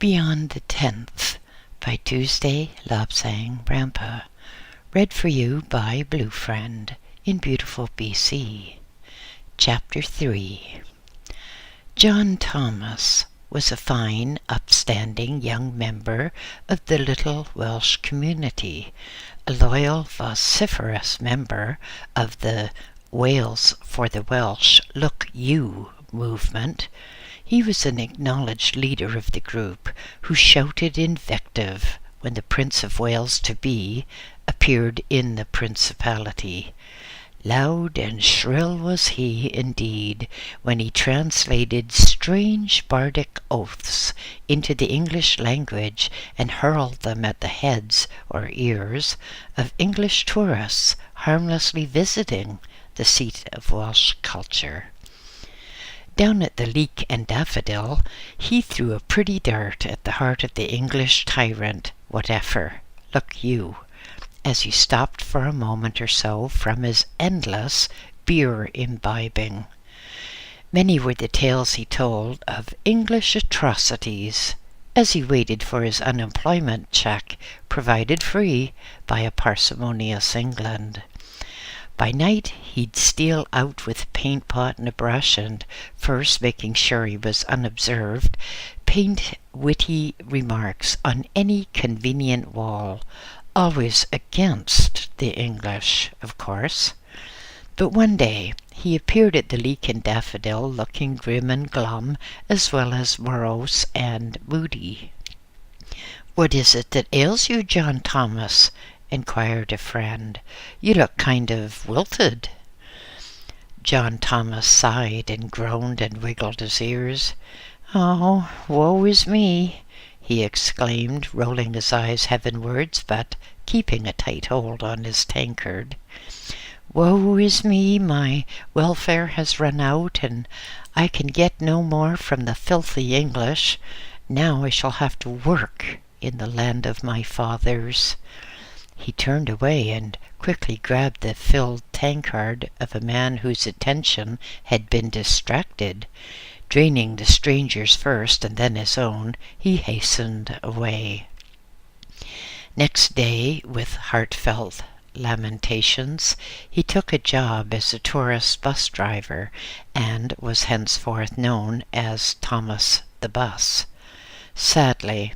Beyond the 10th by Tuesday Lobsang Rampa. Read for you by BlueFriend in beautiful BC. Chapter 3. John Thomas was a fine, upstanding young member of the little Welsh community, a loyal, vociferous member of the Wales for the Welsh Look You movement. He was an acknowledged leader of the group who shouted invective when the Prince of Wales-to-be appeared in the principality. Loud and shrill was he, indeed, when he translated strange bardic oaths into the English language and hurled them at the heads or ears of English tourists harmlessly visiting the seat of Welsh culture. Down at the Leek and Daffodil, he threw a pretty dart at the heart of the English tyrant, whatever, look you, as he stopped for a moment or so from his endless beer imbibing. Many were the tales he told of English atrocities as he waited for his unemployment check, provided free by a parsimonious England. By night, he'd steal out with a paint pot and a brush and, first making sure he was unobserved, paint witty remarks on any convenient wall, always against the English, of course. But one day, he appeared at the Leek and Daffodil looking grim and glum, as well as morose and moody. "What is it that ails you, John Thomas?" inquired a friend. "You look kind of wilted." John Thomas sighed and groaned and wiggled his ears. "Oh, woe is me," he exclaimed, rolling his eyes heavenwards, but keeping a tight hold on his tankard. "Woe is me, my welfare has run out, and I can get no more from the filthy English. Now I shall have to work in the land of my fathers." He turned away and quickly grabbed the filled tankard of a man whose attention had been distracted. Draining the stranger's first and then his own, he hastened away. Next day, with heartfelt lamentations, he took a job as a tourist bus driver and was henceforth known as Thomas the Bus. Sadly,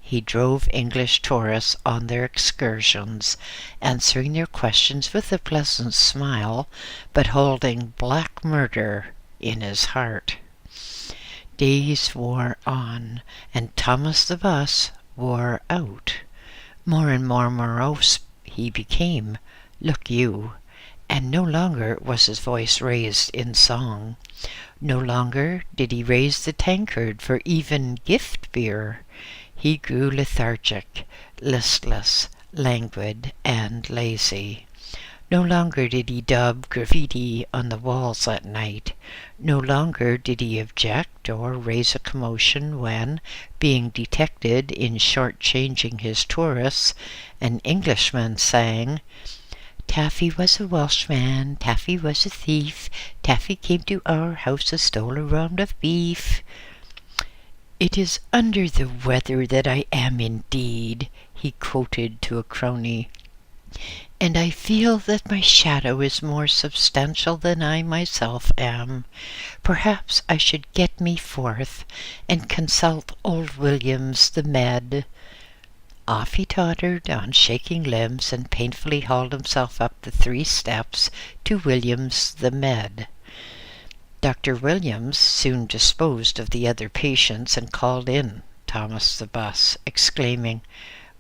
he drove English tourists on their excursions, answering their questions with a pleasant smile, but holding black murder in his heart. Days wore on, and Thomas the Bus wore out. More and more morose he became, look you, and no longer was his voice raised in song. No longer did he raise the tankard for even gift beer. He grew lethargic, listless, languid, and lazy. No longer did he daub graffiti on the walls at night. No longer did he object or raise a commotion when, being detected in short-changing his tourists, an Englishman sang, "Taffy was a Welshman, Taffy was a thief, Taffy came to our house and stole a round of beef." "It is under the weather that I am indeed," he quoted to a crony, "and I feel that my shadow is more substantial than I myself am. Perhaps I should get me forth and consult old Williams the Med." Off he tottered on shaking limbs and painfully hauled himself up the 3 steps to Williams the Med. Dr. Williams soon disposed of the other patients and called in Thomas the Bus, exclaiming,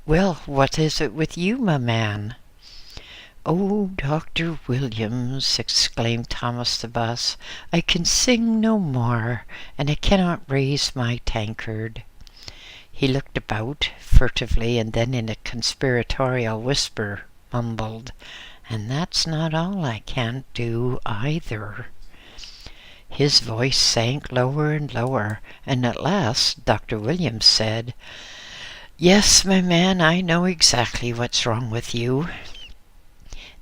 "Well, what is it with you, my man?" "Oh, Dr. Williams," exclaimed Thomas the Bus, "I can sing no more, and I cannot raise my tankard." He looked about furtively and then in a conspiratorial whisper mumbled, "And that's not all I can't do either." His voice sank lower and lower, and at last Dr. Williams said, "Yes, my man, I know exactly what's wrong with you.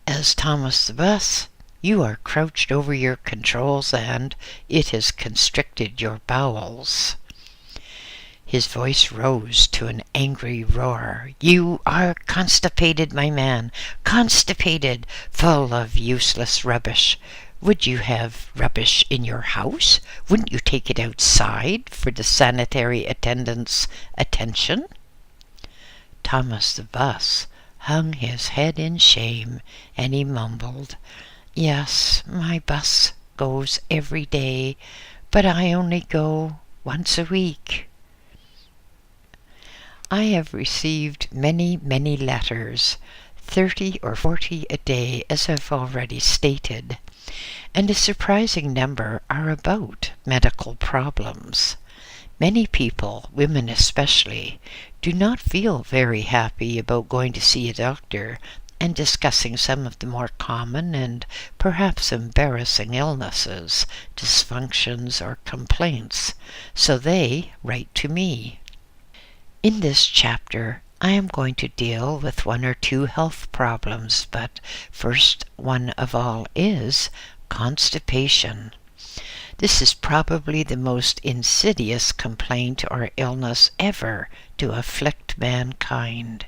As Thomas the Bus, you are crouched over your controls and it has constricted your bowels." His voice rose to an angry roar. "You are constipated, my man. Constipated, full of useless rubbish. Would you have rubbish in your house? Wouldn't you take it outside for the sanitary attendant's attention?" Thomas the bus hung his head in shame, and he mumbled, "Yes, my bus goes every day, but I only go once a week." I have received many, many letters, 30 or 40 a day, as I've already stated, and a surprising number are about medical problems. Many people, women especially, do not feel very happy about going to see a doctor and discussing some of the more common and perhaps embarrassing illnesses, dysfunctions, or complaints, so they write to me. In this chapter, I am going to deal with one or two health problems, but first one of all is constipation. This is probably the most insidious complaint or illness ever to afflict mankind.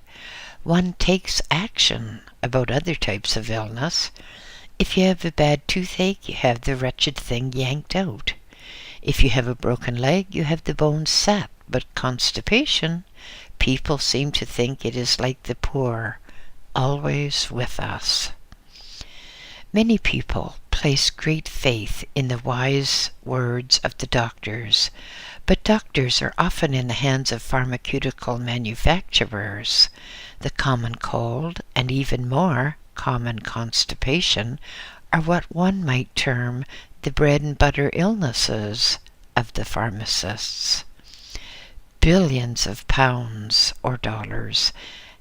One takes action about other types of illness. If you have a bad toothache, you have the wretched thing yanked out. If you have a broken leg, you have the bone set. But constipation, people seem to think it is like the poor, always with us. Many people place great faith in the wise words of the doctors, but doctors are often in the hands of pharmaceutical manufacturers. The common cold, and even more common constipation, are what one might term the bread and butter illnesses of the pharmacists. Billions of pounds or dollars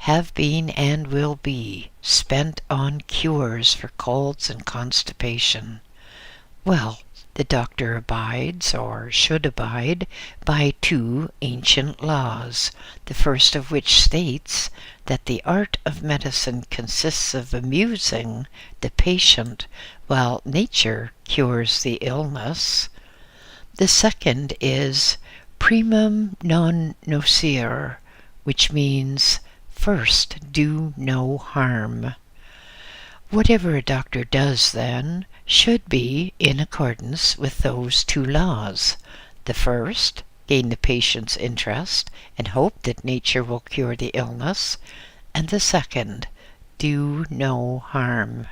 have been and will be spent on cures for colds and constipation. Well, the doctor abides, or should abide, by two ancient laws, the first of which states that the art of medicine consists of amusing the patient while nature cures the illness. The second is primum non nocere, which means first do no harm. Whatever a doctor does, then, should be in accordance with those two laws. The first, gain the patient's interest and hope that nature will cure the illness, and the second, do no harm.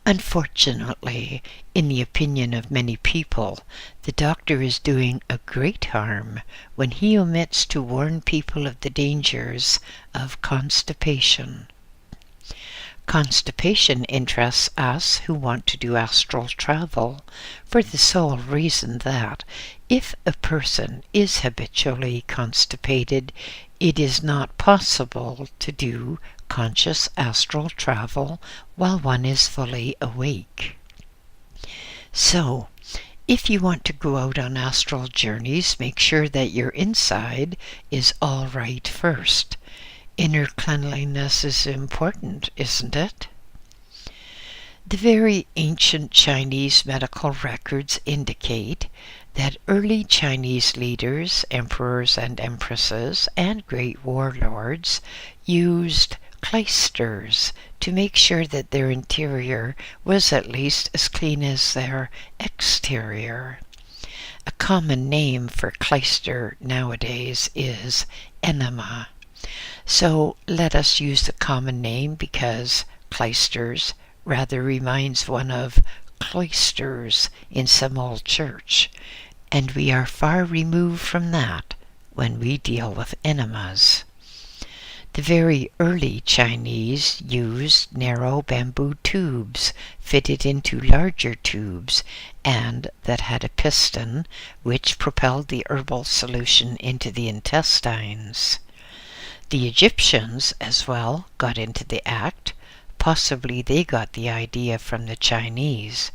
Unfortunately, in the opinion of many people, the doctor is doing a great harm when he omits to warn people of the dangers of constipation. Constipation interests us who want to do astral travel for the sole reason that if a person is habitually constipated, it is not possible to do conscious astral travel while one is fully awake. So, if you want to go out on astral journeys, make sure that your inside is all right first. Inner cleanliness is important, isn't it? The very ancient Chinese medical records indicate that early Chinese leaders, emperors and empresses, and great warlords used clysters to make sure that their interior was at least as clean as their exterior. A common name for clyster nowadays is enema. So let us use the common name because clysters rather reminds one of cloisters in some old church, and we are far removed from that when we deal with enemas. The very early Chinese used narrow bamboo tubes fitted into larger tubes and that had a piston which propelled the herbal solution into the intestines. The Egyptians as well got into the act. Possibly they got the idea from the Chinese,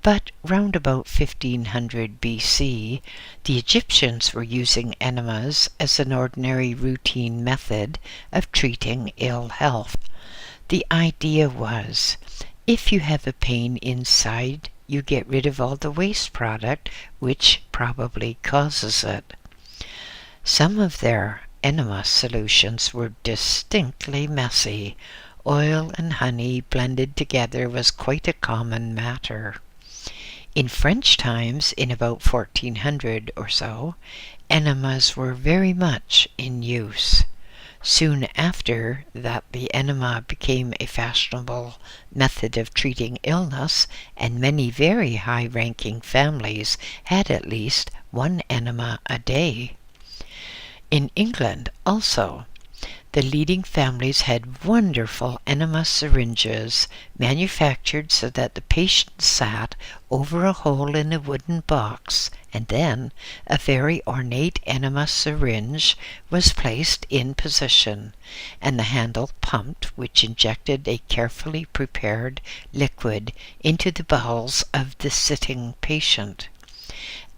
but round about 1500 BC, the Egyptians were using enemas as an ordinary routine method of treating ill health. The idea was, if you have a pain inside, you get rid of all the waste product which probably causes it. Some of their enema solutions were distinctly messy. Oil and honey blended together was quite a common matter. In French times, in about 1400 or so, enemas were very much in use. Soon after that, the enema became a fashionable method of treating illness, and many very high-ranking families had at least one enema a day. In England also, the leading families had wonderful enema syringes manufactured so that the patient sat over a hole in a wooden box, and then a very ornate enema syringe was placed in position, and the handle pumped, which injected a carefully prepared liquid into the bowels of the sitting patient,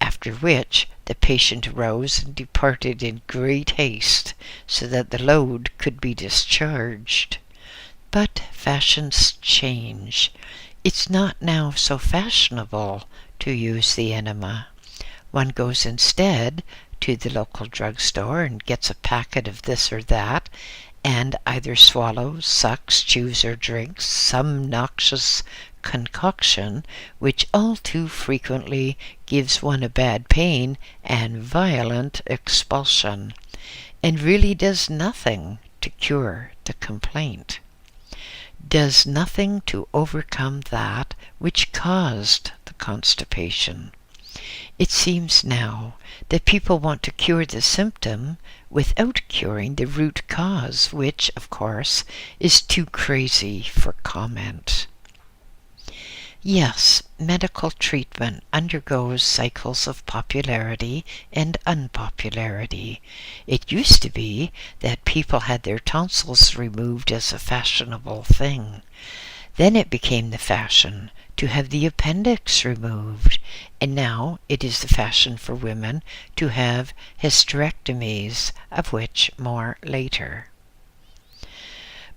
after which the patient arose and departed in great haste so that the load could be discharged. But fashions change. It's not now so fashionable to use the enema. One goes instead to the local drugstore and gets a packet of this or that, and either swallows, sucks, chews, or drinks some noxious concoction, which all too frequently gives one a bad pain and violent expulsion, and really does nothing to cure the complaint, does nothing to overcome that which caused the constipation. It seems now that people want to cure the symptom without curing the root cause, which, of course, is too crazy for comment. Yes, medical treatment undergoes cycles of popularity and unpopularity. It used to be that people had their tonsils removed as a fashionable thing. Then it became the fashion to have the appendix removed, and now it is the fashion for women to have hysterectomies, of which more later.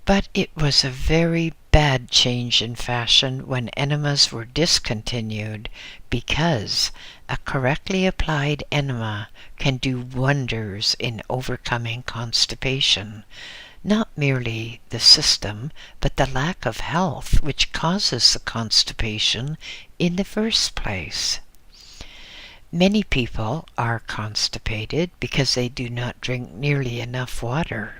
But it was a very bad change in fashion when enemas were discontinued, because a correctly applied enema can do wonders in overcoming constipation. Not merely the system, but the lack of health which causes the constipation in the first place. Many people are constipated because they do not drink nearly enough water.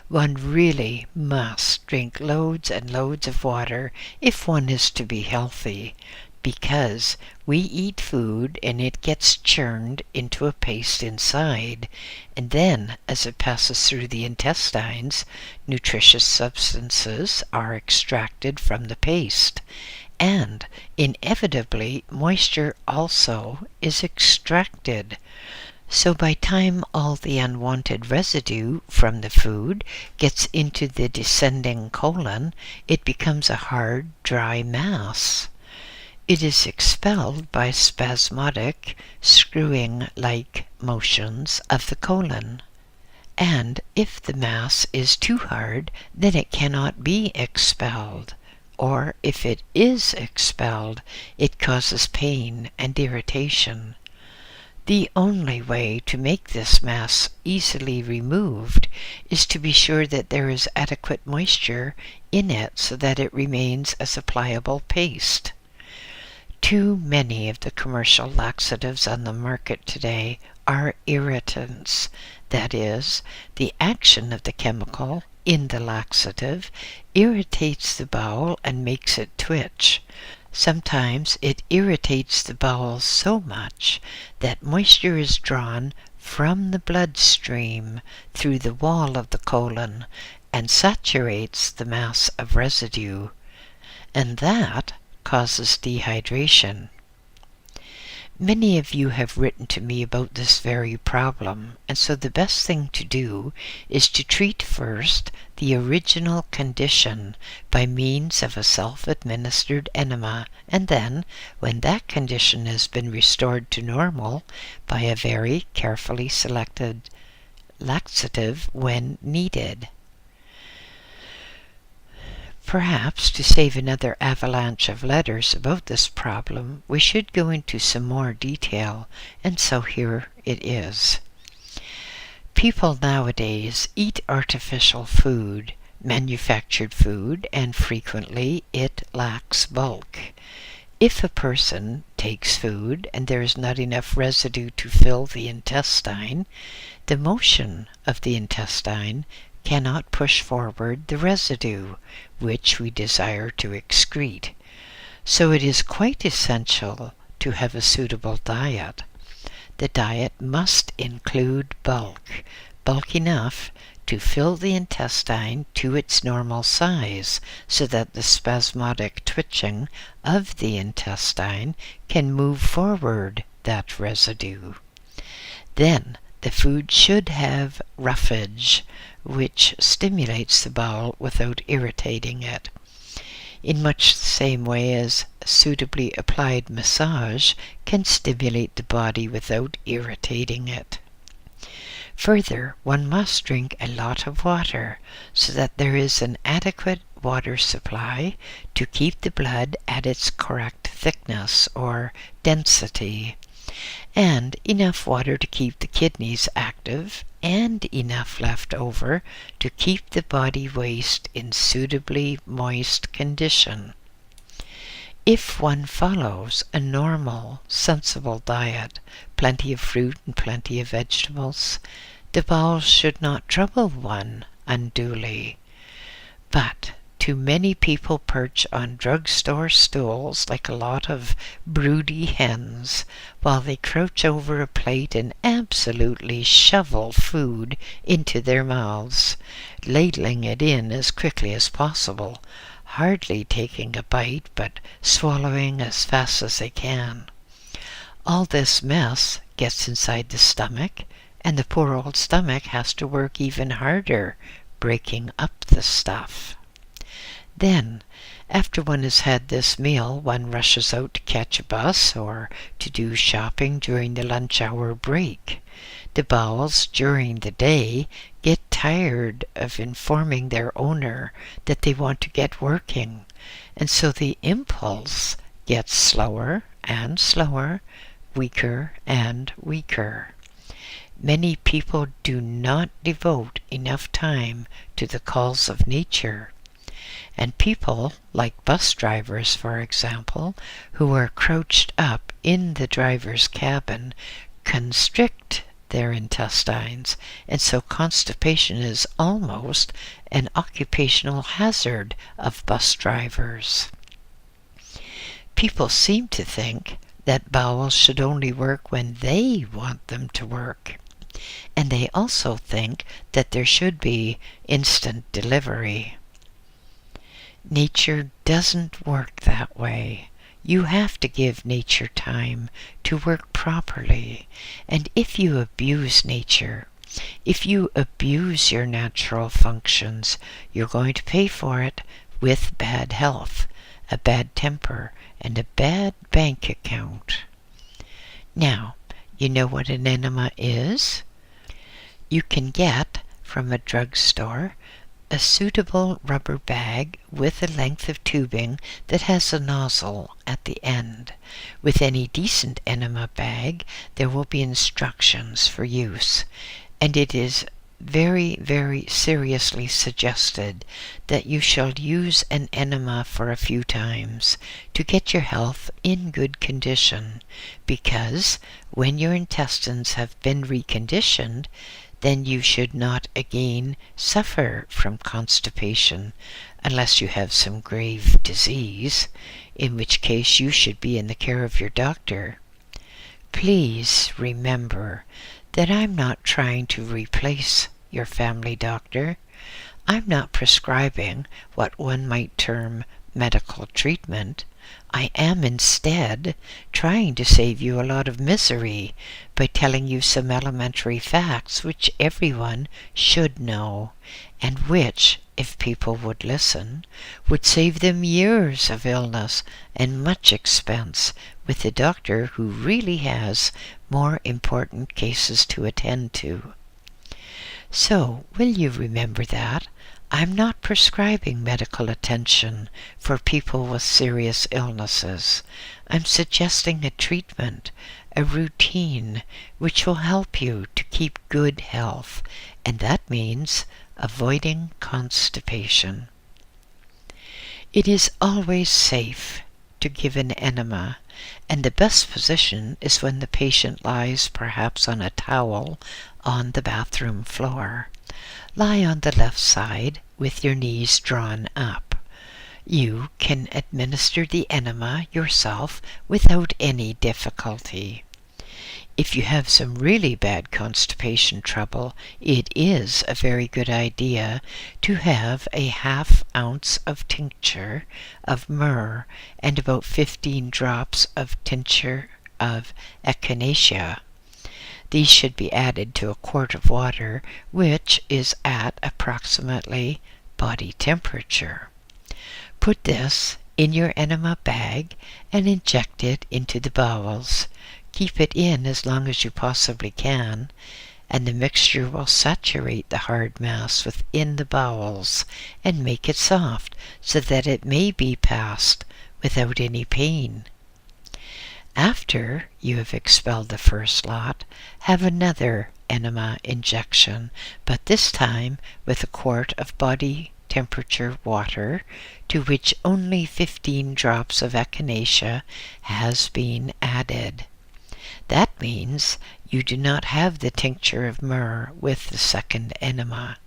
One really must drink loads and loads of water if one is to be healthy, because we eat food and it gets churned into a paste inside, and then as it passes through the intestines, nutritious substances are extracted from the paste, and inevitably moisture also is extracted. So by time all the unwanted residue from the food gets into the descending colon, it becomes a hard, dry mass. It is expelled by spasmodic, screwing-like motions of the colon. And if the mass is too hard, then it cannot be expelled. Or if it is expelled, it causes pain and irritation. The only way to make this mass easily removed is to be sure that there is adequate moisture in it so that it remains as a pliable paste. Too many of the commercial laxatives on the market today are irritants. That is, the action of the chemical in the laxative irritates the bowel and makes it twitch. Sometimes it irritates the bowel so much that moisture is drawn from the bloodstream through the wall of the colon and saturates the mass of residue, and that causes dehydration. Many of you have written to me about this very problem, and so the best thing to do is to treat first the original condition by means of a self-administered enema, and then, when that condition has been restored to normal, by a very carefully selected laxative when needed. Perhaps to save another avalanche of letters about this problem, we should go into some more detail, and so here it is. People nowadays eat artificial food, manufactured food, and frequently it lacks bulk. If a person takes food and there is not enough residue to fill the intestine, the motion of the intestine cannot push forward the residue, which we desire to excrete. So it is quite essential to have a suitable diet. The diet must include bulk enough to fill the intestine to its normal size so that the spasmodic twitching of the intestine can move forward that residue. Then the food should have roughage, which stimulates the bowel without irritating it, in much the same way as suitably applied massage can stimulate the body without irritating it. Further, one must drink a lot of water so that there is an adequate water supply to keep the blood at its correct thickness or density, and enough water to keep the kidneys active, and enough left over to keep the body waste in suitably moist condition. If one follows a normal, sensible diet, plenty of fruit and plenty of vegetables, the bowels should not trouble one unduly. But too many people perch on drugstore stools like a lot of broody hens while they crouch over a plate and absolutely shovel food into their mouths, ladling it in as quickly as possible, hardly taking a bite but swallowing as fast as they can. All this mess gets inside the stomach, and the poor old stomach has to work even harder breaking up the stuff. Then, after one has had this meal, one rushes out to catch a bus or to do shopping during the lunch hour break. The bowels during the day get tired of informing their owner that they want to get working, and so the impulse gets slower and slower, weaker and weaker. Many people do not devote enough time to the calls of nature. And people, like bus drivers, for example, who are crouched up in the driver's cabin, constrict their intestines, and so constipation is almost an occupational hazard of bus drivers. People seem to think that bowels should only work when they want them to work. And they also think that there should be instant delivery. Nature doesn't work that way. You have to give nature time to work properly. And if you abuse nature, if you abuse your natural functions, you're going to pay for it with bad health, a bad temper, and a bad bank account. Now, you know what an enema is? You can get from a drugstore a suitable rubber bag with a length of tubing that has a nozzle at the end. With any decent enema bag, there will be instructions for use, and it is very, very seriously suggested that you shall use an enema for a few times to get your health in good condition, because when your intestines have been reconditioned, then you should not again suffer from constipation unless you have some grave disease, in which case you should be in the care of your doctor. Please remember that I'm not trying to replace your family doctor. I'm not prescribing what one might term medical treatment. I am instead trying to save you a lot of misery by telling you some elementary facts which everyone should know, and which, if people would listen, would save them years of illness and much expense with a doctor who really has more important cases to attend to. So, will you remember that? I'm not prescribing medical attention for people with serious illnesses. I'm suggesting a treatment, a routine, which will help you to keep good health, and that means avoiding constipation. It is always safe to give an enema, and the best position is when the patient lies perhaps on a towel on the bathroom floor. Lie on the left side with your knees drawn up. You can administer the enema yourself without any difficulty. If you have some really bad constipation trouble, it is a very good idea to have a ½ ounce of tincture of myrrh and about 15 drops of tincture of echinacea. These should be added to a quart of water, which is at approximately body temperature. Put this in your enema bag and inject it into the bowels. Keep it in as long as you possibly can, and the mixture will saturate the hard mass within the bowels and make it soft so that it may be passed without any pain. After you have expelled the first lot, have another enema injection, but this time with a quart of body temperature water to which only 15 drops of echinacea has been added. That means you do not have the tincture of myrrh with the second enema.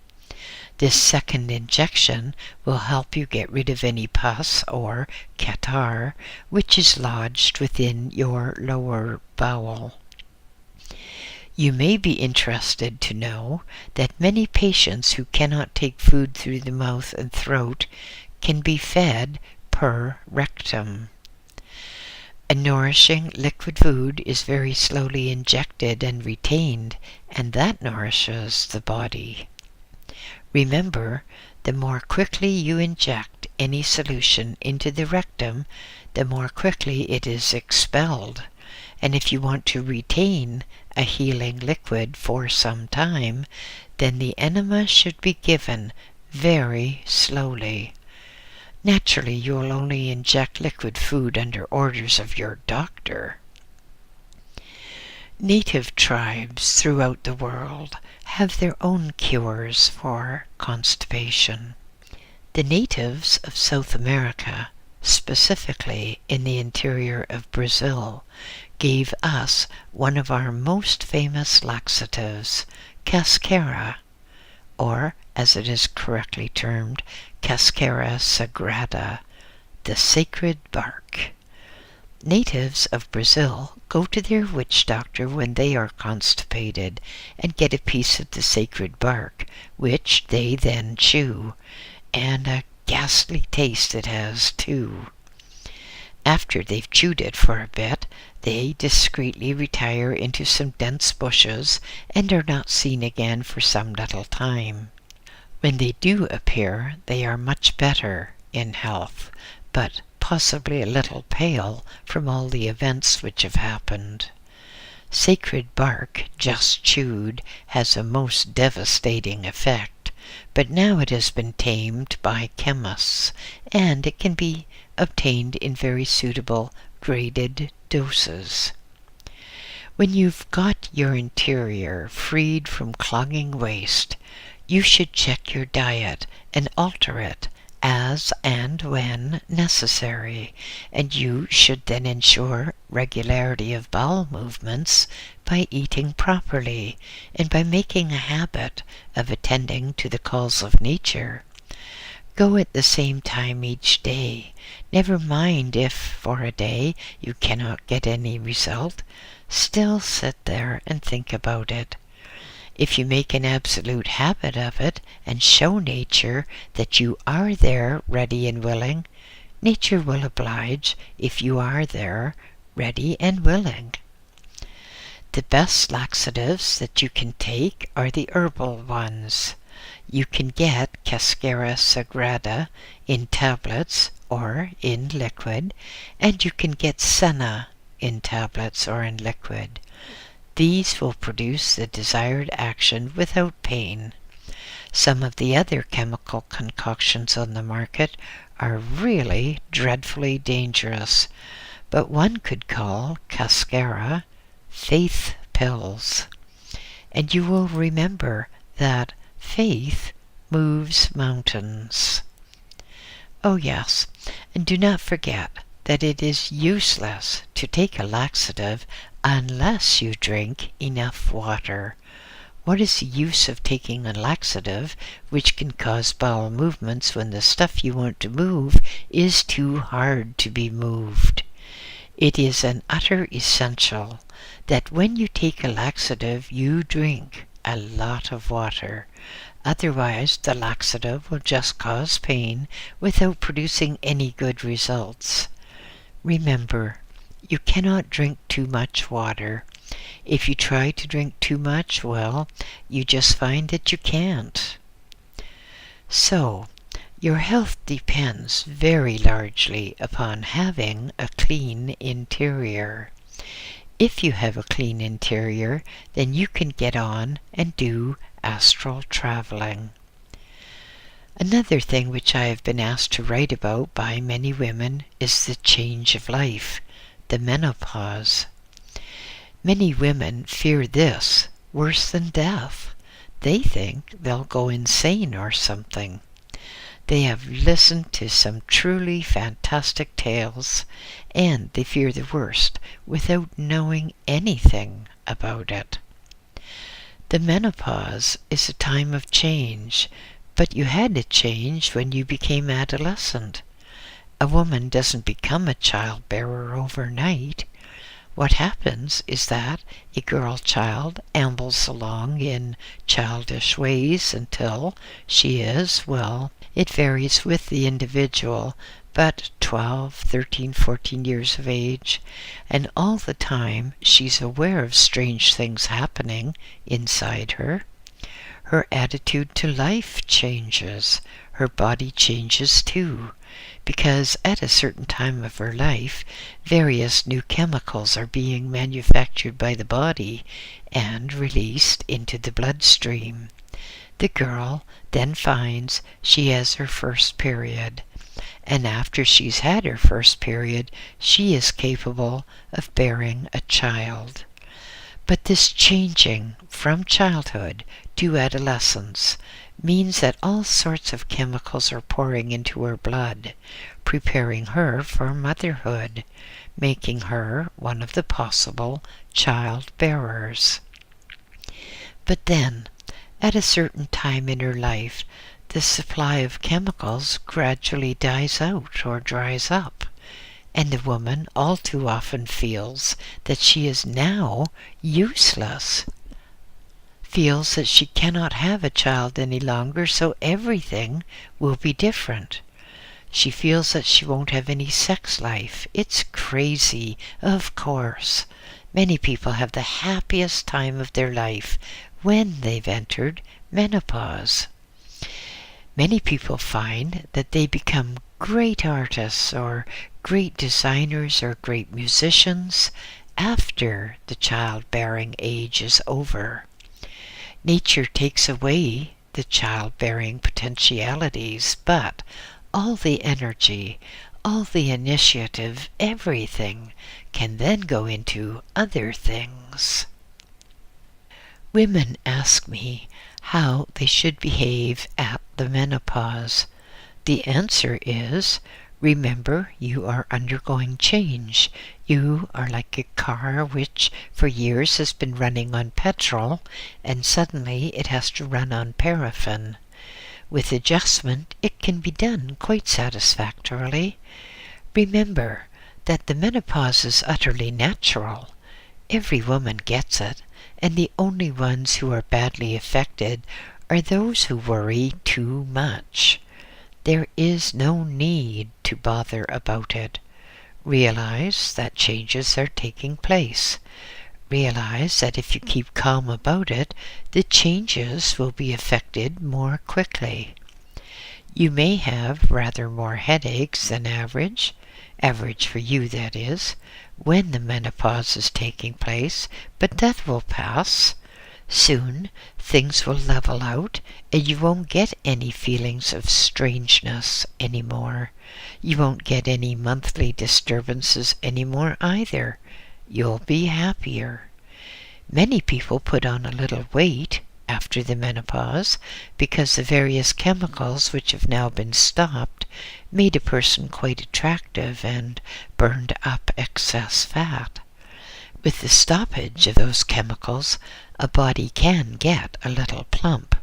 This second injection will help you get rid of any pus or catarrh which is lodged within your lower bowel. You may be interested to know that many patients who cannot take food through the mouth and throat can be fed per rectum. A nourishing liquid food is very slowly injected and retained, and that nourishes the body. Remember, the more quickly you inject any solution into the rectum, the more quickly it is expelled. And if you want to retain a healing liquid for some time, then the enema should be given very slowly. Naturally, you will only inject liquid food under orders of your doctor. Native tribes throughout the world have their own cures for constipation. The natives of South America, specifically in the interior of Brazil, gave us one of our most famous laxatives, cascara, or, as it is correctly termed, cascara sagrada, the sacred bark. Natives of Brazil go to their witch doctor when they are constipated and get a piece of the sacred bark, which they then chew, and a ghastly taste it has too. After they've chewed it for a bit, they discreetly retire into some dense bushes and are not seen again for some little time. When they do appear, they are much better in health, but possibly a little pale from all the events which have happened. Sacred bark, just chewed, has a most devastating effect, but now it has been tamed by chemists, and it can be obtained in very suitable graded doses. When you've got your interior freed from clogging waste, you should check your diet and alter it as and when necessary, and you should then ensure regularity of bowel movements by eating properly and by making a habit of attending to the calls of nature. Go at the same time each day. Never mind if, for a day, you cannot get any result. Still sit there and think about it. If you make an absolute habit of it and show nature that you are there ready and willing, nature will oblige if you are there ready and willing. The best laxatives that you can take are the herbal ones. You can get cascara sagrada in tablets or in liquid, and you can get senna in tablets or in liquid. These will produce the desired action without pain. Some of the other chemical concoctions on the market are really dreadfully dangerous, but one could call cascara faith pills. And you will remember that faith moves mountains. Oh yes, and do not forget that it is useless to take a laxative unless you drink enough water. What is the use of taking a laxative which can cause bowel movements when the stuff you want to move is too hard to be moved? It is an utter essential that when you take a laxative you drink a lot of water. Otherwise, the laxative will just cause pain without producing any good results. Remember, you cannot drink too much water. If you try to drink too much, well, you just find that you can't. So, your health depends very largely upon having a clean interior. If you have a clean interior, then you can get on and do astral traveling. Another thing which I have been asked to write about by many women is the change of life, the menopause. Many women fear this worse than death. They think they'll go insane or something. They have listened to some truly fantastic tales, and they fear the worst without knowing anything about it. The menopause is a time of change, but you had to change when you became adolescent. A woman doesn't become a childbearer overnight. What happens is that a girl child ambles along in childish ways until she is, well, it varies with the individual, but 12, 13, 14 years of age, and all the time she's aware of strange things happening inside her. Her attitude to life changes. Her body changes too, because at a certain time of her life, various new chemicals are being manufactured by the body and released into the bloodstream. The girl then finds she has her first period, and after she's had her first period, she is capable of bearing a child. But this changing from childhood to adolescence means that all sorts of chemicals are pouring into her blood, preparing her for motherhood, making her one of the possible child bearers. But then, at a certain time in her life, the supply of chemicals gradually dies out or dries up, and the woman all too often feels that she is now useless, feels that she cannot have a child any longer, so everything will be different. She feels that she won't have any sex life. It's crazy, of course. Many people have the happiest time of their life when they've entered menopause. Many people find that they become great artists or great designers or great musicians after the childbearing age is over. Nature takes away the childbearing potentialities, but all the energy, all the initiative, everything can then go into other things. Women ask me how they should behave at the menopause. The answer is, remember, you are undergoing change. You are like a car which for years has been running on petrol, and suddenly it has to run on paraffin. With adjustment, it can be done quite satisfactorily. Remember that the menopause is utterly natural. Every woman gets it, and the only ones who are badly affected are those who worry too much. There is no need to bother about it. Realize that changes are taking place. Realize that if you keep calm about it, the changes will be effected more quickly. You may have rather more headaches than average for you that is, when the menopause is taking place, but that will pass. Soon things will level out and you won't get any feelings of strangeness anymore. You won't get any monthly disturbances anymore either. You'll be happier. Many people put on a little weight after the menopause because the various chemicals which have now been stopped made a person quite attractive and burned up excess fat. With the stoppage of those chemicals, a body can get a little plump,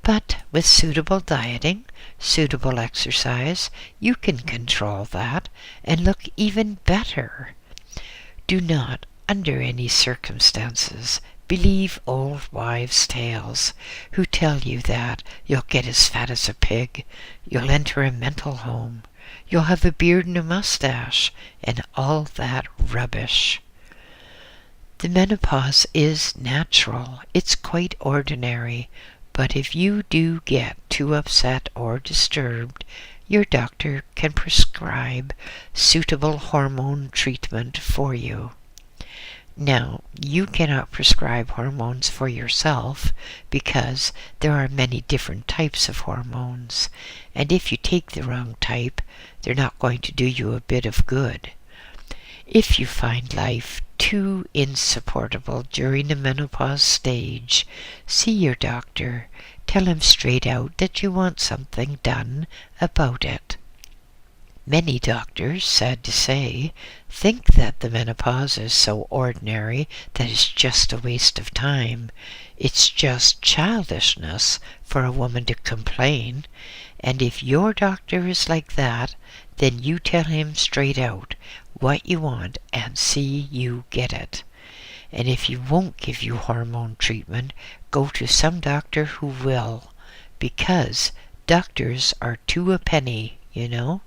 but with suitable dieting, suitable exercise, you can control that and look even better. Do not, under any circumstances, believe old wives' tales who tell you that you'll get as fat as a pig, you'll enter a mental home, you'll have a beard and a mustache, and all that rubbish. The menopause is natural. It's quite ordinary. But if you do get too upset or disturbed, your doctor can prescribe suitable hormone treatment for you. Now, you cannot prescribe hormones for yourself because there are many different types of hormones, and if you take the wrong type, they're not going to do you a bit of good. If you find life too insupportable during the menopause stage, see your doctor. Tell him straight out that you want something done about it. Many doctors, sad to say, think that the menopause is so ordinary that it's just a waste of time. It's just childishness for a woman to complain. And if your doctor is like that, then you tell him straight out what you want and see you get it. And if he won't give you hormone treatment, go to some doctor who will, because doctors are two a penny, you know.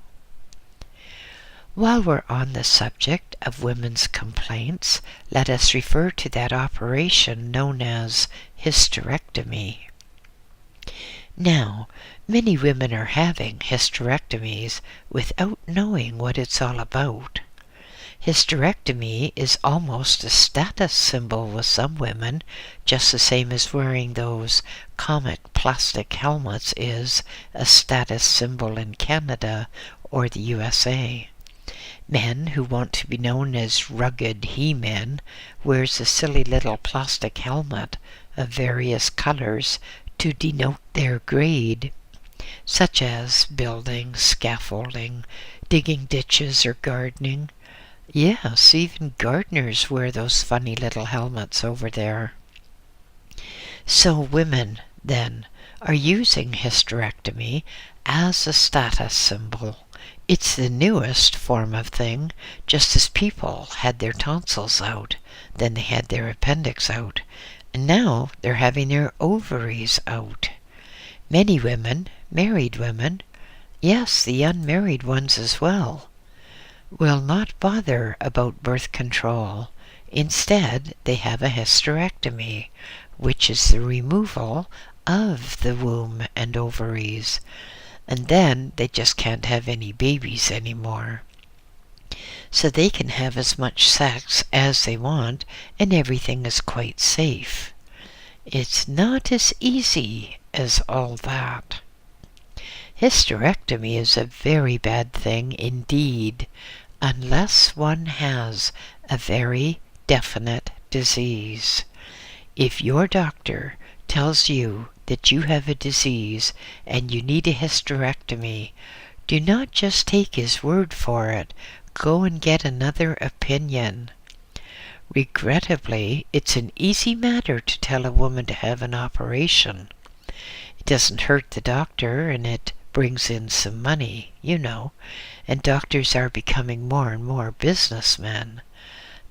While we're on the subject of women's complaints, let us refer to that operation known as hysterectomy. Now, many women are having hysterectomies without knowing what it's all about. Hysterectomy is almost a status symbol with some women, just the same as wearing those comic plastic helmets is a status symbol in Canada or the USA. Men who want to be known as rugged he-men wears a silly little plastic helmet of various colors to denote their grade, such as building, scaffolding, digging ditches, or gardening. Yes, even gardeners wear those funny little helmets over there. So women, then, are using hysterectomy as a status symbol. It's the newest form of thing, just as people had their tonsils out, then they had their appendix out, and now they're having their ovaries out. Many women, married women, yes, the unmarried ones as well, will not bother about birth control. Instead, they have a hysterectomy, which is the removal of the womb and ovaries, and then they just can't have any babies anymore. So they can have as much sex as they want, and everything is quite safe. It's not as easy as all that. Hysterectomy is a very bad thing indeed, unless one has a very definite disease. If your doctor tells you that you have a disease and you need a hysterectomy, do not just take his word for it. Go and get another opinion. Regrettably, it's an easy matter to tell a woman to have an operation. It doesn't hurt the doctor, and it brings in some money, you know, and doctors are becoming more and more businessmen.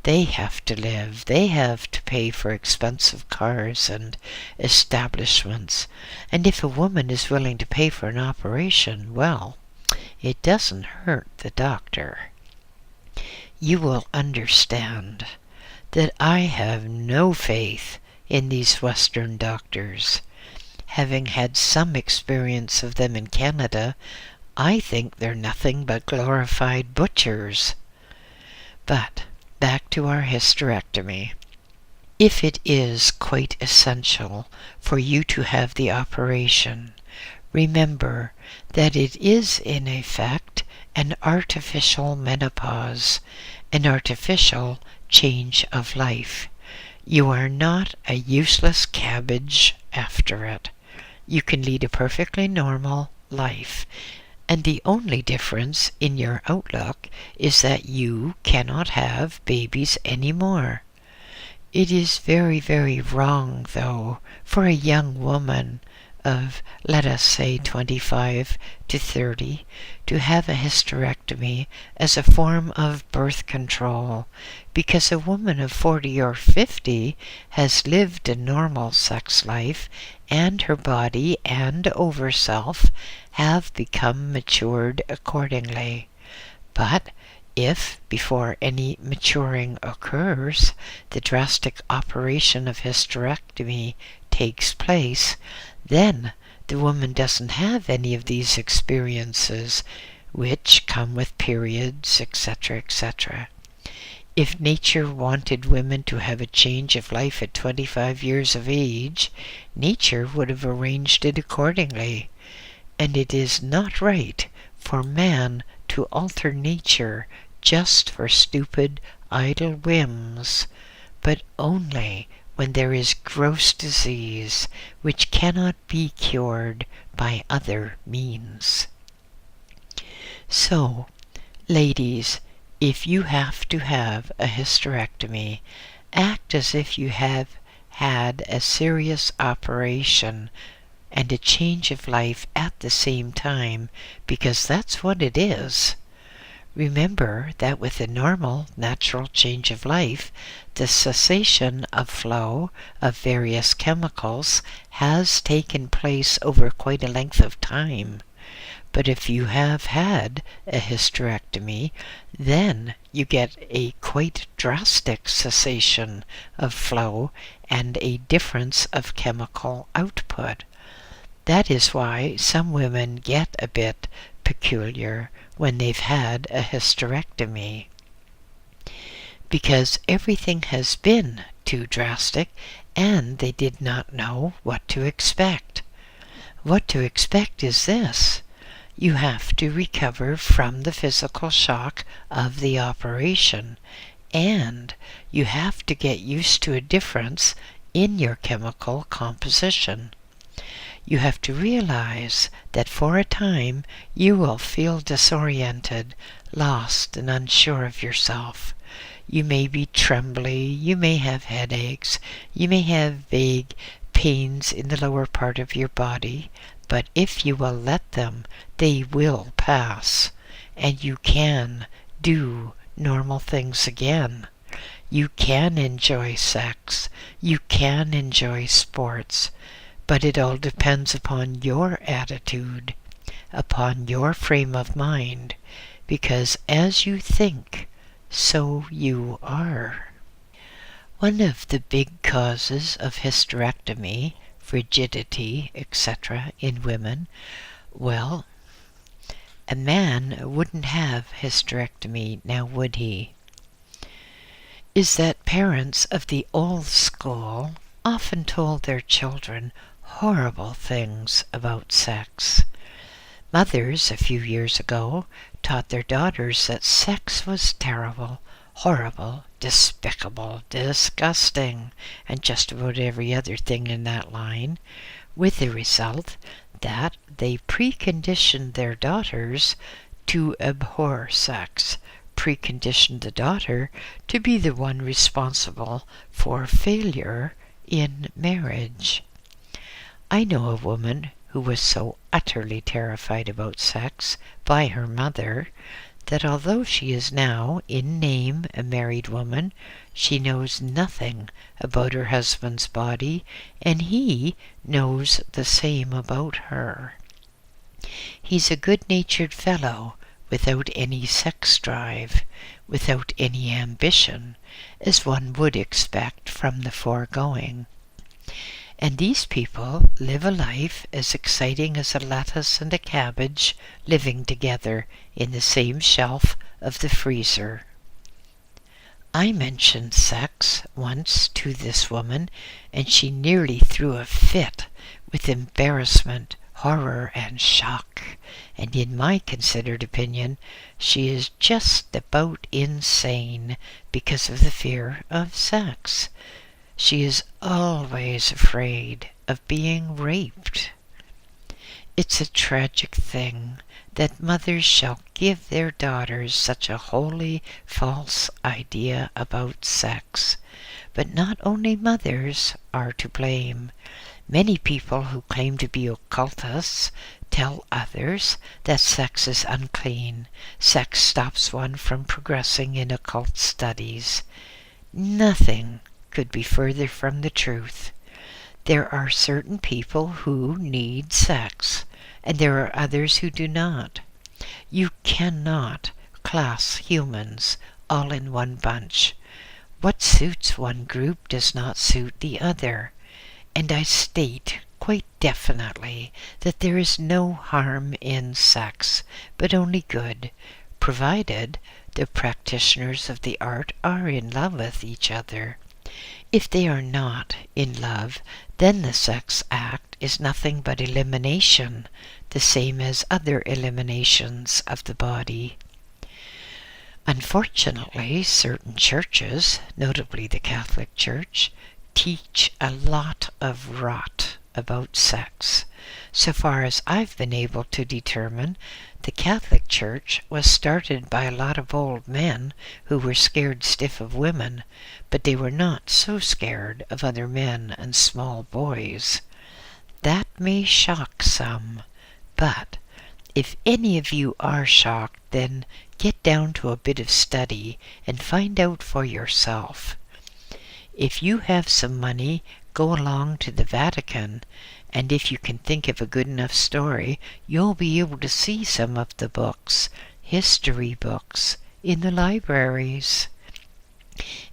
They have to live. They have to pay for expensive cars and establishments. And if a woman is willing to pay for an operation, well, it doesn't hurt the doctor. You will understand that I have no faith in these Western doctors. Having had some experience of them in Canada, I think they're nothing but glorified butchers. But back to our hysterectomy. if it is quite essential for you to have the operation, remember that it is in effect an artificial menopause, an artificial change of life. You are not a useless cabbage after it. You can lead a perfectly normal life, and the only difference in your outlook is that you cannot have babies anymore. It is very, very wrong, though, for a young woman of, let us say, 25 to 30 to have a hysterectomy as a form of birth control, because a woman of 40 or 50 has lived a normal sex life, and her body and over self have become matured accordingly. But if, before any maturing occurs, the drastic operation of hysterectomy takes place, then the woman doesn't have any of these experiences which come with periods, etc., etc. If nature wanted women to have a change of life at 25 years of age, nature would have arranged it accordingly. And it is not right for man to alter nature just for stupid, idle whims, but only when there is gross disease which cannot be cured by other means. So, ladies, if you have to have a hysterectomy, act as if you have had a serious operation and a change of life at the same time, because that's what it is. Remember that with a normal, natural change of life, the cessation of flow of various chemicals has taken place over quite a length of time. But if you have had a hysterectomy, then you get a quite drastic cessation of flow and a difference of chemical output. That is why some women get a bit peculiar when they've had a hysterectomy, because everything has been too drastic and they did not know what to expect. What to expect is this: you have to recover from the physical shock of the operation, and you have to get used to a difference in your chemical composition. You have to realize that for a time you will feel disoriented, lost, and unsure of yourself. You may be trembly, you may have headaches, you may have vague pains in the lower part of your body, but if you will let them, they will pass, and you can do normal things again. You can enjoy sex, you can enjoy sports, but it all depends upon your attitude, upon your frame of mind, because as you think, so you are. One of the big causes of hysterectomy, frigidity, etc. in women, well, a man wouldn't have hysterectomy, now would he? Is that parents of the old school often told their children horrible things about sex. Mothers, a few years ago, taught their daughters that sex was terrible, horrible, despicable, disgusting, and just about every other thing in that line, with the result that they preconditioned their daughters to abhor sex, preconditioned the daughter to be the one responsible for failure in marriage. I know a woman who was so utterly terrified about sex by her mother that although she is now, in name, a married woman, she knows nothing about her husband's body, and he knows the same about her. He's a good-natured fellow, without any sex drive, without any ambition, as one would expect from the foregoing. And these people live a life as exciting as a lettuce and a cabbage living together in the same shelf of the freezer. I mentioned sex once to this woman, and she nearly threw a fit with embarrassment, horror, and shock. And in my considered opinion, she is just about insane because of the fear of sex. She is always afraid of being raped. It's a tragic thing that mothers shall give their daughters such a wholly false idea about sex. But not only mothers are to blame. Many people who claim to be occultists tell others that sex is unclean. Sex stops one from progressing in occult studies. Nothing could be further from the truth. There are certain people who need sex, and there are others who do not. You cannot class humans all in one bunch. What suits one group does not suit the other. And I state quite definitely that there is no harm in sex, but only good, provided the practitioners of the art are in love with each other. If they are not in love, then the sex act is nothing but elimination, the same as other eliminations of the body. Unfortunately, certain churches, notably the Catholic Church, teach a lot of rot about sex. So far as I've been able to determine, the Catholic Church was started by a lot of old men who were scared stiff of women, but they were not so scared of other men and small boys. That may shock some, but if any of you are shocked, then get down to a bit of study and find out for yourself. If you have some money, go along to the Vatican, and if you can think of a good enough story, you'll be able to see some of the books, history books, in the libraries.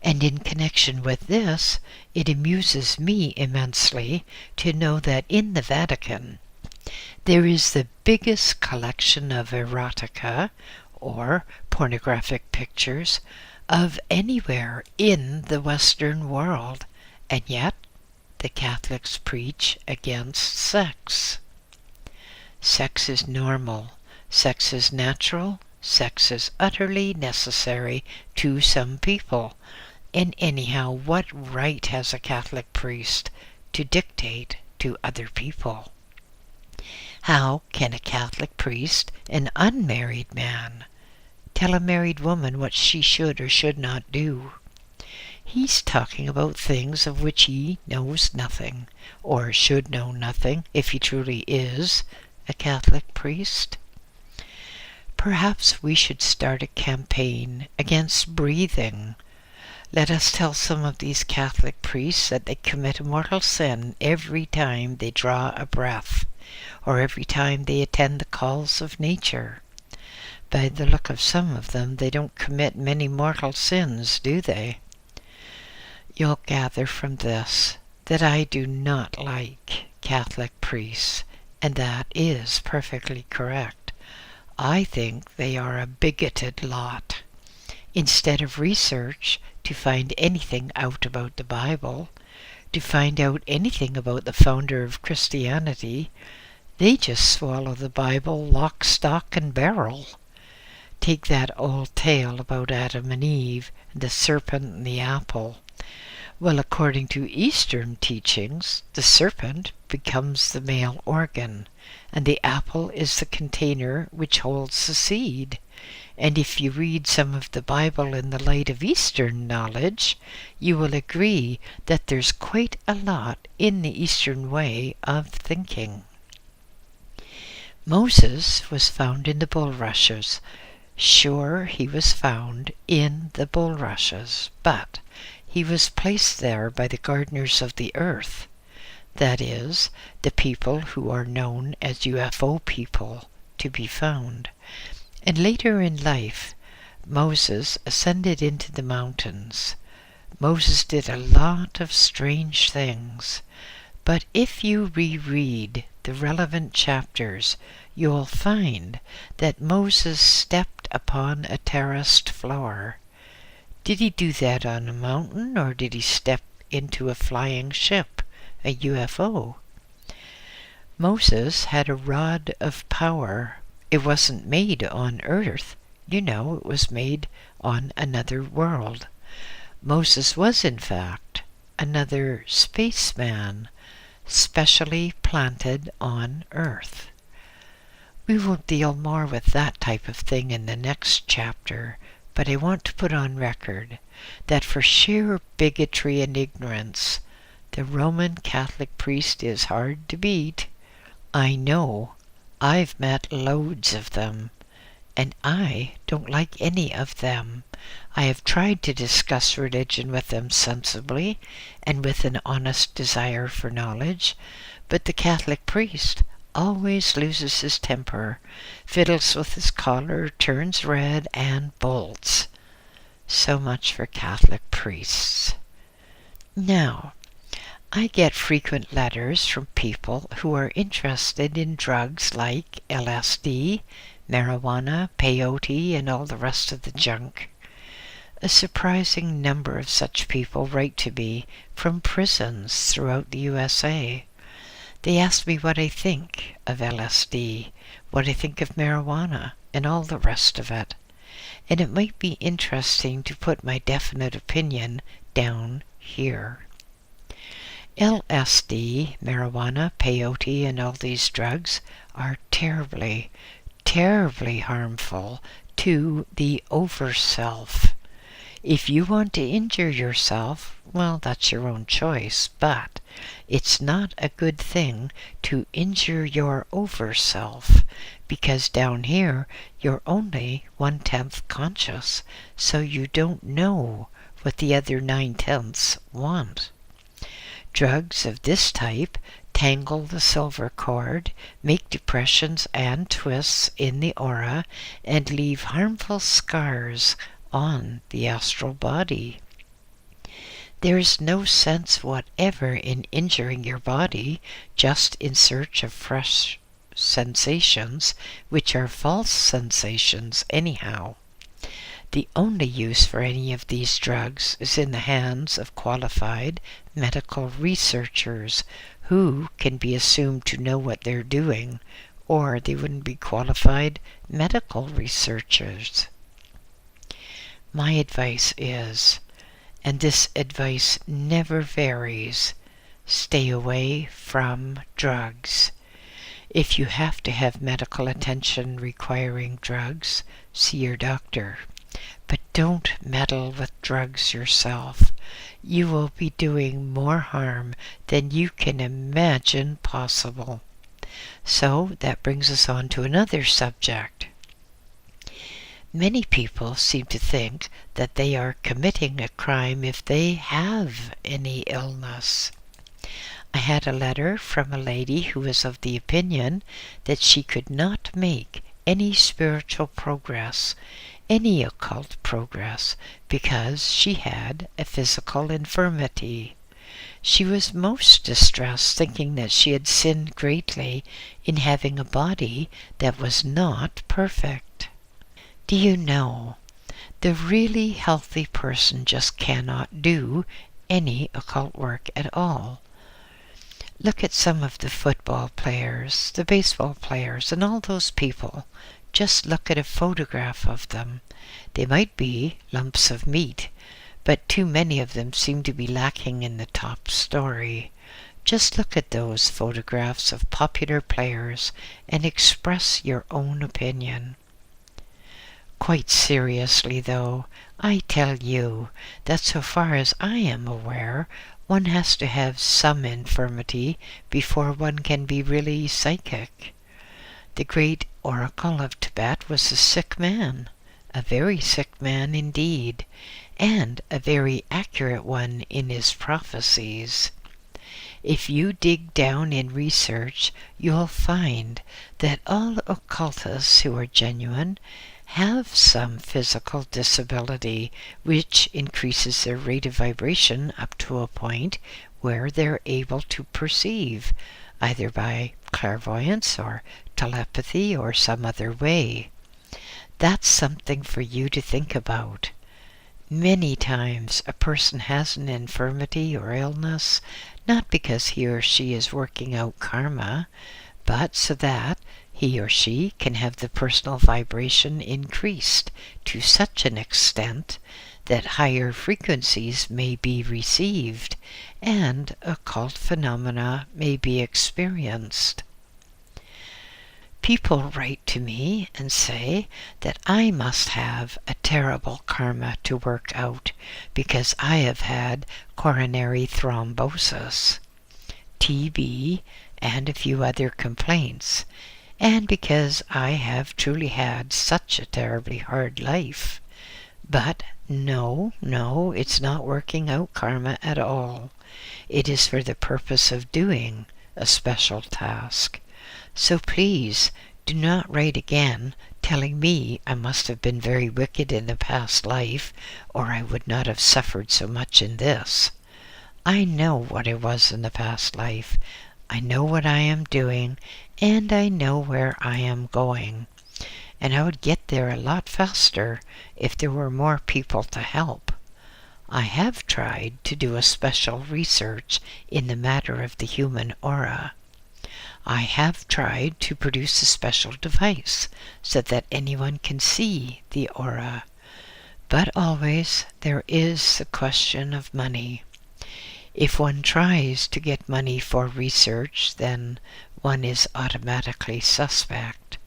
And in connection with this, it amuses me immensely to know that in the Vatican there is the biggest collection of erotica, or pornographic pictures, of anywhere in the Western world, and yet the Catholics preach against sex. Sex is normal, sex is natural, sex is utterly necessary to some people, and anyhow, what right has a Catholic priest to dictate to other people? How can a Catholic priest, an unmarried man, tell a married woman what she should or should not do? He's talking about things of which he knows nothing, or should know nothing, if he truly is a Catholic priest. Perhaps we should start a campaign against breathing. Let us tell some of these Catholic priests that they commit a mortal sin every time they draw a breath, or every time they attend the calls of nature. By the look of some of them, they don't commit many mortal sins, do they? You'll gather from this that I do not like Catholic priests, and that is perfectly correct. I think they are a bigoted lot. Instead of research to find anything out about the Bible, to find out anything about the founder of Christianity, they just swallow the Bible lock, stock, and barrel. Take that old tale about Adam and Eve, and the serpent and the apple. Well, according to Eastern teachings, the serpent becomes the male organ, and the apple is the container which holds the seed. And if you read some of the Bible in the light of Eastern knowledge, you will agree that there's quite a lot in the Eastern way of thinking. Moses was found in the bulrushes. Sure, he was found in the bulrushes, but he was placed there by the gardeners of the earth, that is, the people who are known as UFO people, to be found. And later in life, Moses ascended into the mountains. Moses did a lot of strange things, but if you reread the relevant chapters, you'll find that Moses stepped upon a terraced floor. Did he do that on a mountain, or did he step into a flying ship, a UFO? Moses had a rod of power. It wasn't made on earth. It was made on another world. Moses was, in fact, another spaceman, specially planted on Earth. We will deal more with that type of thing in the next chapter, but I want to put on record that for sheer bigotry and ignorance, the Roman Catholic priest is hard to beat. I know. I've met loads of them, and I don't like any of them. I have tried to discuss religion with them sensibly and with an honest desire for knowledge, but the Catholic priest always loses his temper, fiddles with his collar, turns red, and bolts. So much for Catholic priests. Now, I get frequent letters from people who are interested in drugs like LSD, marijuana, peyote, and all the rest of the junk. A surprising number of such people write to me from prisons throughout the USA. They ask me what I think of LSD, what I think of marijuana, and all the rest of it. And it might be interesting to put my definite opinion down here. LSD, marijuana, peyote, and all these drugs are terribly, terribly harmful to the over-self. If you want to injure yourself, well, that's your own choice, but it's not a good thing to injure your over-self, because down here you're only 1/10 conscious, so you don't know what the other 9/10 want. Drugs of this type tangle the silver cord, make depressions and twists in the aura, and leave harmful scars on the astral body. There is no sense whatever in injuring your body just in search of fresh sensations, which are false sensations anyhow. The only use for any of these drugs is in the hands of qualified medical researchers who can be assumed to know what they're doing, or they wouldn't be qualified medical researchers. My advice is, and this advice never varies, stay away from drugs. If you have to have medical attention requiring drugs, see your doctor. But don't meddle with drugs yourself. You will be doing more harm than you can imagine possible. So that brings us on to another subject. Many people seem to think that they are committing a crime if they have any illness. I had a letter from a lady who was of the opinion that she could not make any spiritual progress, any occult progress, because she had a physical infirmity. She was most distressed, thinking that she had sinned greatly in having a body that was not perfect. Do you know, the really healthy person just cannot do any occult work at all. Look at some of the football players, the baseball players, and all those people. Just look at a photograph of them. They might be lumps of meat, but too many of them seem to be lacking in the top story. Just look at those photographs of popular players and express your own opinion. Quite seriously, though, I tell you that so far as I am aware, one has to have some infirmity before one can be really psychic. The great oracle of Tibet was a sick man, a very sick man indeed, and a very accurate one in his prophecies. If you dig down in research, you'll find that all occultists who are genuine have some physical disability which increases their rate of vibration up to a point where they're able to perceive, either by clairvoyance or telepathy or some other way. That's something for you to think about. Many times a person has an infirmity or illness, not because he or she is working out karma, but so that he or she can have the personal vibration increased to such an extent that higher frequencies may be received and occult phenomena may be experienced. People write to me and say that I must have a terrible karma to work out because I have had coronary thrombosis, TB, and a few other complaints, and because I have truly had such a terribly hard life. But no, it's not working out karma at all. It is for the purpose of doing a special task. So please do not write again telling me I must have been very wicked in a past life, or I would not have suffered so much in this. I know what I was in the past life. I know what I am doing, and I know where I am going. And I would get there a lot faster if there were more people to help. I have tried to do a special research in the matter of the human aura. I have tried to produce a special device so that anyone can see the aura. But always there is the question of money. If one tries to get money for research, then one is automatically suspect.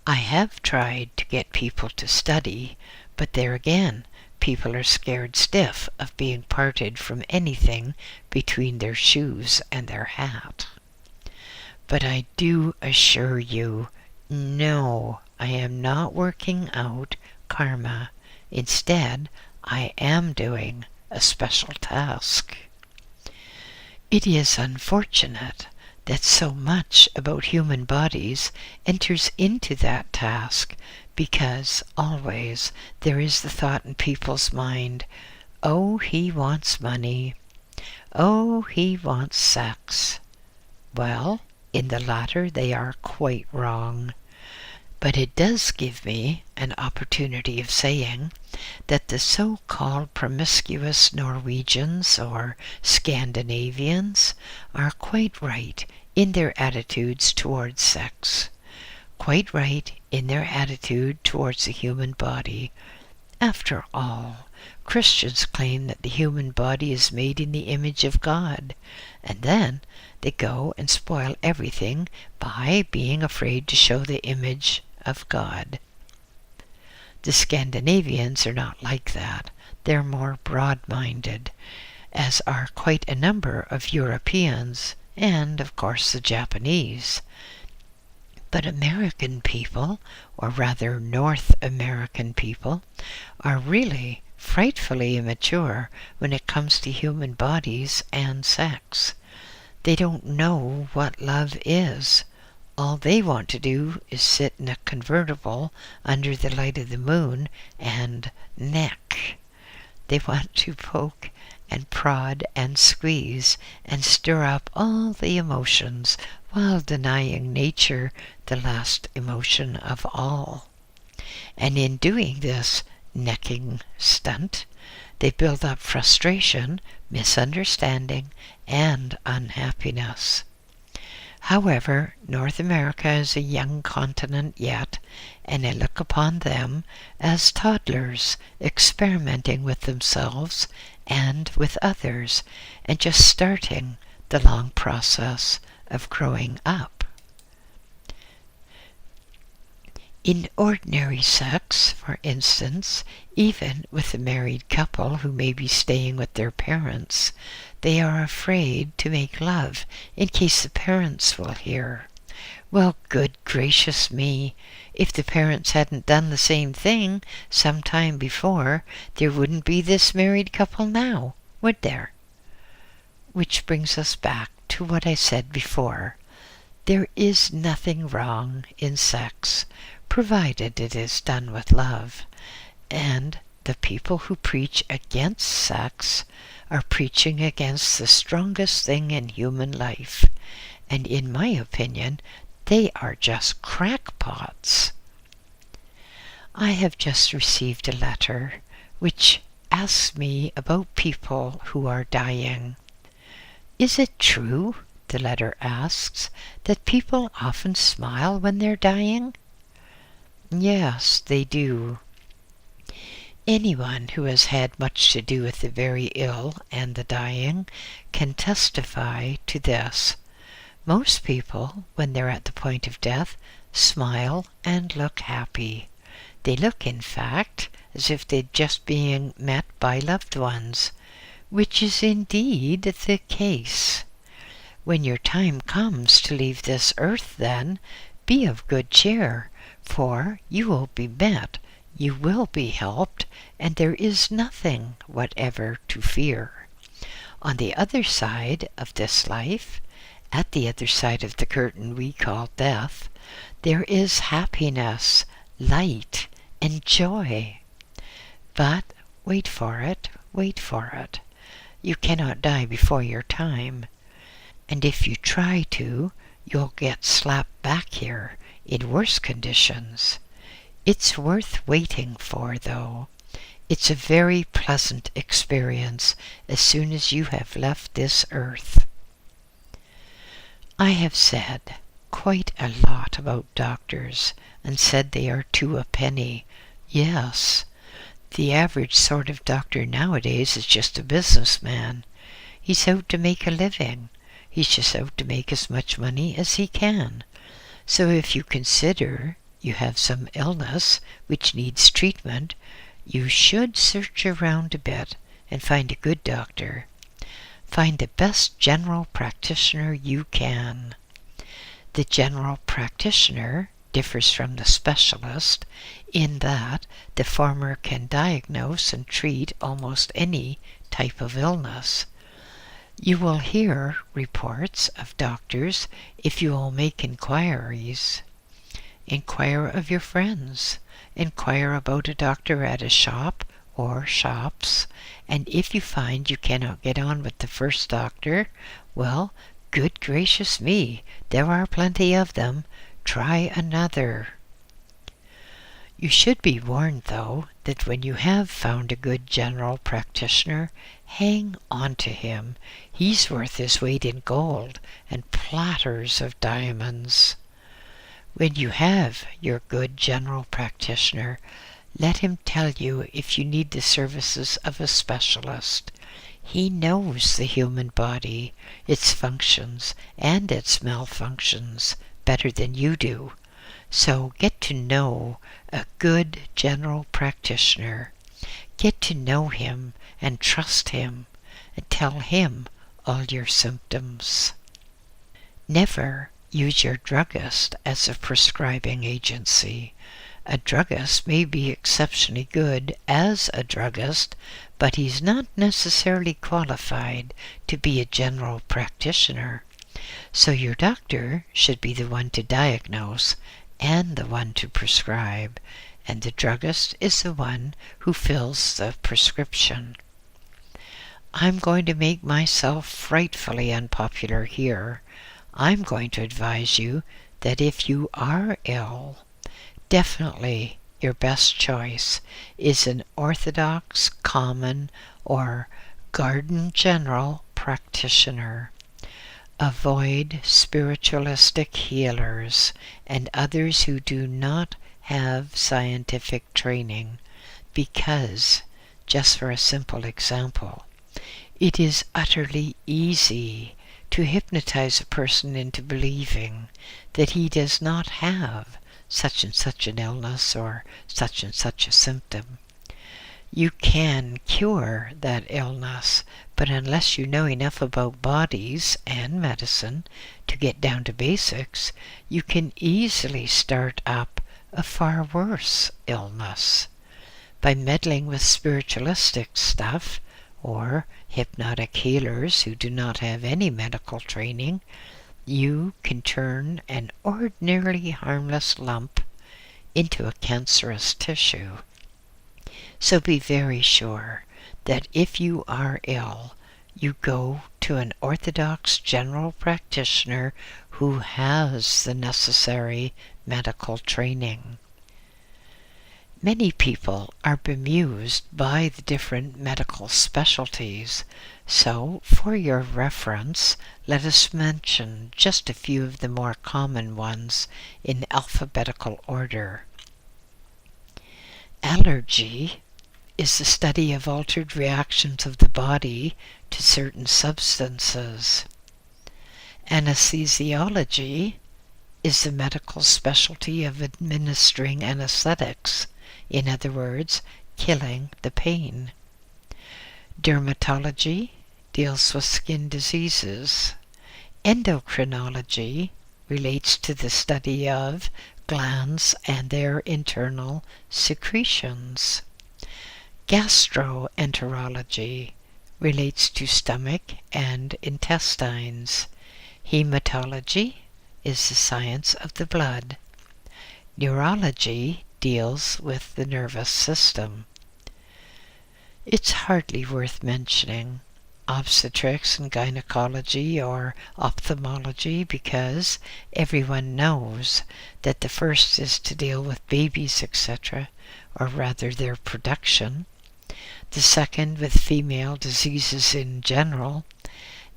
I have tried to get people to study, but there again, people are scared stiff of being parted from anything between their shoes and their hat. But I do assure you, no, I am not working out karma. Instead, I am doing a special task. It is unfortunate that so much about human bodies enters into that task because always there is the thought in people's mind, oh, he wants money. Oh, he wants sex. Well, in the latter they are quite wrong. But it does give me an opportunity of saying that the so-called promiscuous Norwegians or Scandinavians are quite right in their attitudes towards sex, quite right in their attitude towards the human body. After all, Christians claim that the human body is made in the image of God, and then they go and spoil everything by being afraid to show the image of God. The Scandinavians are not like that. They're more broad-minded, as are quite a number of Europeans, and of course the Japanese. But American people, or rather North American people, are really frightfully immature when it comes to human bodies and sex. They don't know what love is. All they want to do is sit in a convertible under the light of the moon and neck. They want to poke and prod and squeeze and stir up all the emotions while denying nature the last emotion of all. And in doing this necking stunt, they build up frustration, misunderstanding, and unhappiness. However, North America is a young continent yet, and I look upon them as toddlers experimenting with themselves and with others, and just starting the long process of growing up. In ordinary sex, for instance, even with a married couple who may be staying with their parents, they are afraid to make love in case the parents will hear. Well, good gracious me, if the parents hadn't done the same thing some time before, there wouldn't be this married couple now, would there? Which brings us back to what I said before. There is nothing wrong in sex, provided it is done with love. And the people who preach against sex are preaching against the strongest thing in human life. And in my opinion, they are just crackpots. I have just received a letter which asks me about people who are dying. Is it true, the letter asks, that people often smile when they're dying? Yes, they do. Anyone who has had much to do with the very ill and the dying can testify to this. Most people, when they're at the point of death, smile and look happy. They look, in fact, as if they'd just been met by loved ones, which is indeed the case. When your time comes to leave this earth, then, be of good cheer, for you will be met, you will be helped, and there is nothing whatever to fear. On the other side of this life, at the other side of the curtain we call death, there is happiness, light, and joy. But wait for it, wait for it. You cannot die before your time. And if you try to, you'll get slapped back here in worse conditions. It's worth waiting for, though. It's a very pleasant experience as soon as you have left this earth. I have said quite a lot about doctors and said they are two a penny. Yes, the average sort of doctor nowadays is just a businessman. He's out to make a living. He's just out to make as much money as he can. So if you consider you have some illness which needs treatment, you should search around a bit and find a good doctor. Find the best general practitioner you can. The general practitioner differs from the specialist in that the former can diagnose and treat almost any type of illness. You will hear reports of doctors if you will make inquiries. Inquire of your friends. Inquire about a doctor at a shop or shops, and if you find you cannot get on with the first doctor, well, good gracious me, there are plenty of them. Try another. You should be warned, though, that when you have found a good general practitioner, hang on to him. He's worth his weight in gold and platters of diamonds. When you have your good general practitioner, let him tell you if you need the services of a specialist. He knows the human body, its functions, and its malfunctions better than you do. So get to know a good general practitioner. Get to know him and trust him, and tell him all your symptoms. Never use your druggist as a prescribing agency. A druggist may be exceptionally good as a druggist, but he's not necessarily qualified to be a general practitioner. So your doctor should be the one to diagnose and the one to prescribe, and the druggist is the one who fills the prescription. I'm going to make myself frightfully unpopular here. I'm going to advise you that if you are ill, definitely your best choice is an orthodox, common, or garden general practitioner. Avoid spiritualistic healers and others who do not have scientific training because, just for a simple example, it is utterly easy to hypnotize a person into believing that he does not have such and such an illness or such and such a symptom. You can cure that illness, but unless you know enough about bodies and medicine to get down to basics, you can easily start up a far worse illness. By meddling with spiritualistic stuff, or hypnotic healers who do not have any medical training, you can turn an ordinarily harmless lump into a cancerous tissue. So be very sure that if you are ill, you go to an orthodox general practitioner who has the necessary medical training. Many people are bemused by the different medical specialties, so for your reference, let us mention just a few of the more common ones in alphabetical order. Allergy is the study of altered reactions of the body to certain substances. Anesthesiology is the medical specialty of administering anesthetics, in other words, killing the pain. Dermatology deals with skin diseases. Endocrinology relates to the study of glands and their internal secretions. Gastroenterology relates to stomach and intestines. Hematology is the science of the blood. Neurology deals with the nervous system. It's hardly worth mentioning obstetrics and gynecology or ophthalmology because everyone knows that the first is to deal with babies, etc., or rather their production, the second with female diseases in general,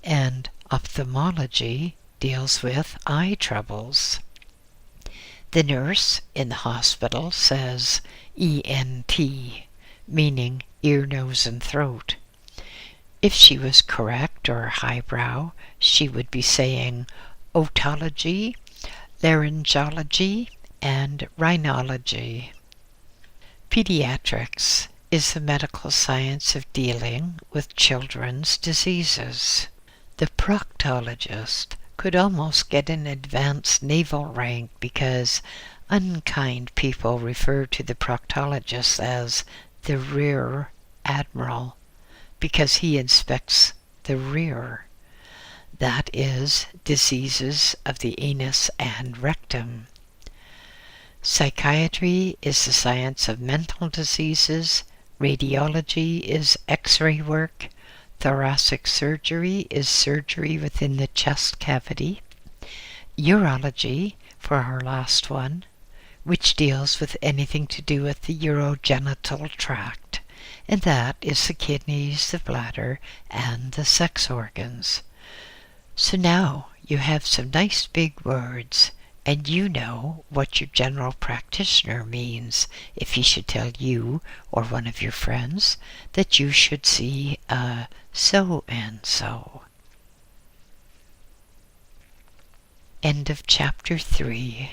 and ophthalmology deals with eye troubles. The nurse in the hospital says ENT, meaning ear, nose, and throat. If she was correct or highbrow, she would be saying otology, laryngology, and rhinology. Pediatrics is the medical science of dealing with children's diseases. The proctologist could almost get an advanced naval rank because unkind people refer to the proctologist as the rear admiral because he inspects the rear. That is, diseases of the anus and rectum. Psychiatry is the science of mental diseases. Radiology is X-ray work. Thoracic surgery is surgery within the chest cavity. Urology, for our last one, which deals with anything to do with the urogenital tract, and that is the kidneys, the bladder, and the sex organs. So now you have some nice big words, and you know what your general practitioner means if he should tell you or one of your friends that you should see a so-and-so. End of chapter 3.